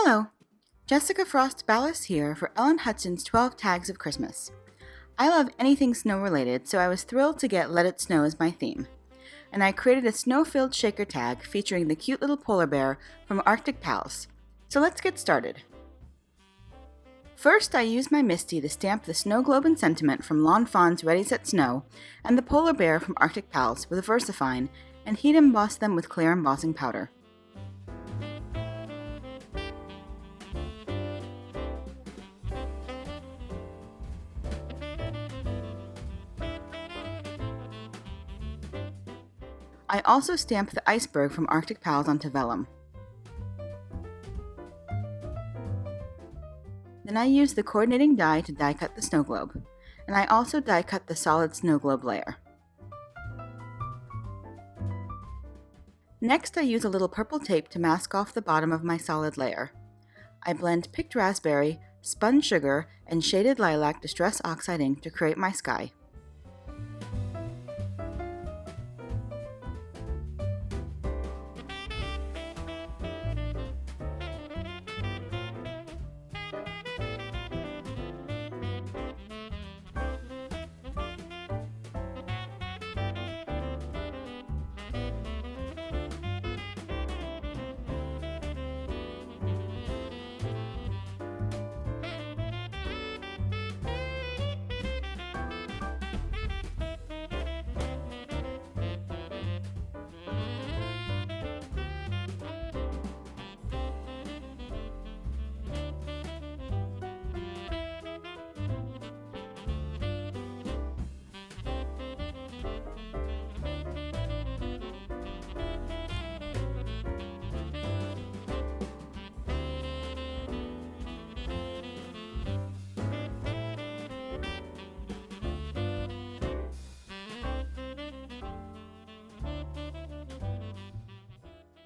Hello, Jessica Frost-Ballas here for Ellen Hutson's 12 Tags of Christmas. I love anything snow-related, so I was thrilled to get Let It Snow as my theme. And I created a snow-filled shaker tag featuring the cute little polar bear from Frost-Ballas. So let's get started. First, I used my Misty to stamp the snow globe and sentiment from Lawn Fawn's Ready Set Snow and the polar bear from Frost-Ballas with VersaFine and heat emboss them with clear embossing powder. I also stamped the iceberg from Frost-Ballas onto vellum. Then I used the coordinating die to die cut the snow globe, and I also die cut the solid snow globe layer. Next I use a little purple tape to mask off the bottom of my solid layer. I blend picked raspberry, spun sugar, and shaded lilac distress oxide ink to create my sky.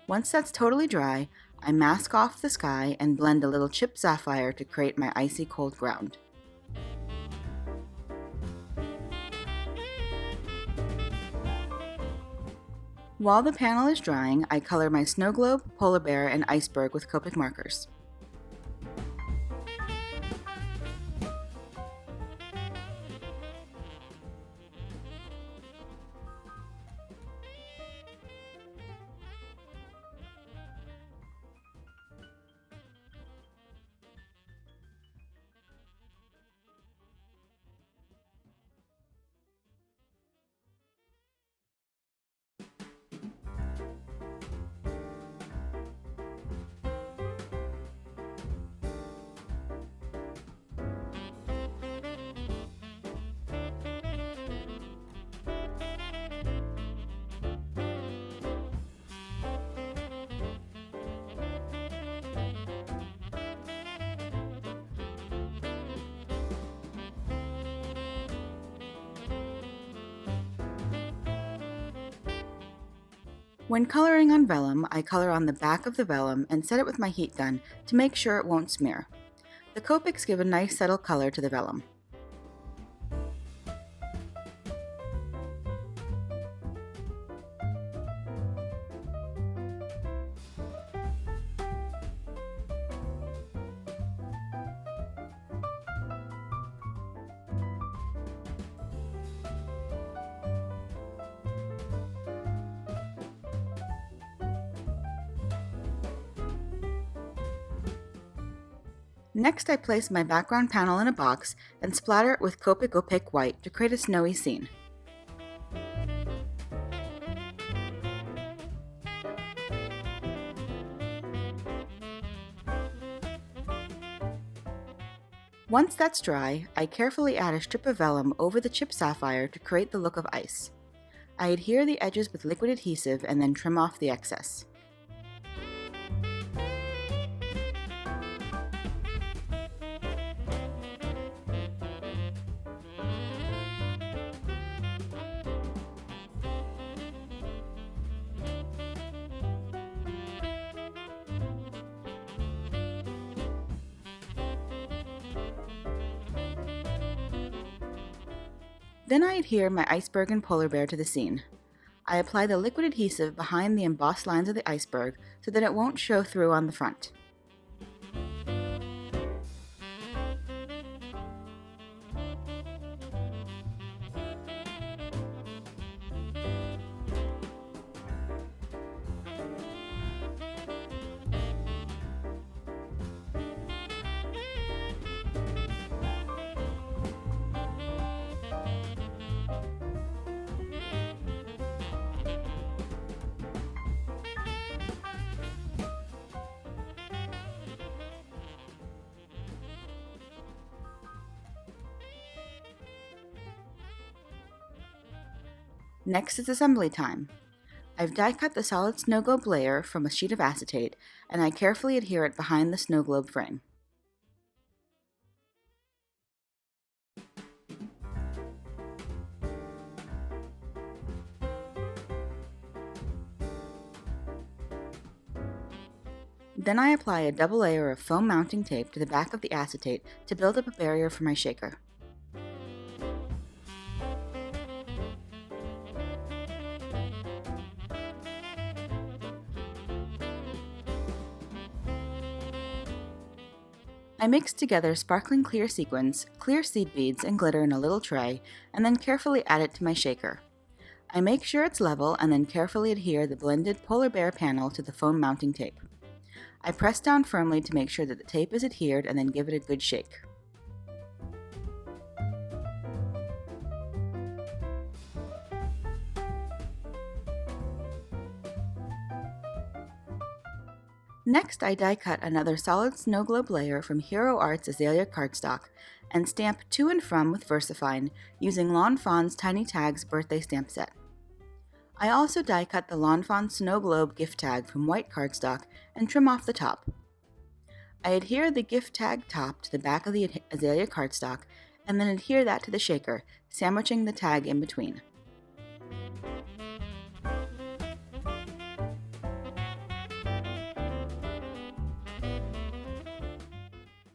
Once that's totally dry, I mask off the sky and blend a little chipped sapphire to create my icy cold ground. While the panel is drying, I color my snow globe, polar bear, and iceberg with Copic markers. When coloring on vellum, I color on the back of the vellum and set it with my heat gun to make sure it won't smear. The Copics give a nice subtle color to the vellum. Next, I place my background panel in a box and splatter it with Copic Opaque White to create a snowy scene. Once that's dry, I carefully add a strip of vellum over the chipped sapphire to create the look of ice. I adhere the edges with liquid adhesive and then trim off the excess. Then I adhere my iceberg and polar bear to the scene. I apply the liquid adhesive behind the embossed lines of the iceberg so that it won't show through on the front. Next is assembly time. I've die cut the solid snow globe layer from a sheet of acetate, and I carefully adhere it behind the snow globe frame. Then I apply a double layer of foam mounting tape to the back of the acetate to build up a barrier for my shaker. I mix together sparkling clear sequins, clear seed beads, and glitter in a little tray, and then carefully add it to my shaker. I make sure it's level and then carefully adhere the blended polar bear panel to the foam mounting tape. I press down firmly to make sure that the tape is adhered and then give it a good shake. Next, I die cut another solid snow globe layer from Hero Art's Azalea cardstock and stamp to and from with VersaFine using Lawn Fawn's Tiny Tags birthday stamp set. I also die cut the Lawn Fawn Snow Globe gift tag from white cardstock and trim off the top. I adhere the gift tag top to the back of the Azalea cardstock and then adhere that to the shaker, sandwiching the tag in between.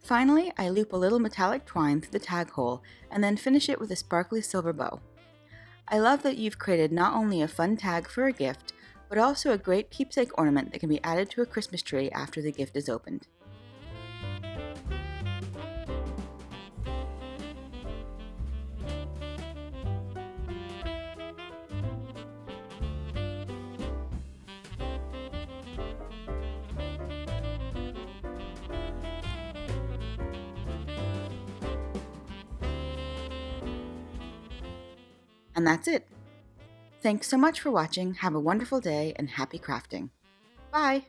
Finally, I loop a little metallic twine through the tag hole and then finish it with a sparkly silver bow. I love that you've created not only a fun tag for a gift, but also a great keepsake ornament that can be added to a Christmas tree after the gift is opened. And that's it. Thanks so much for watching, have a wonderful day, and happy crafting. Bye!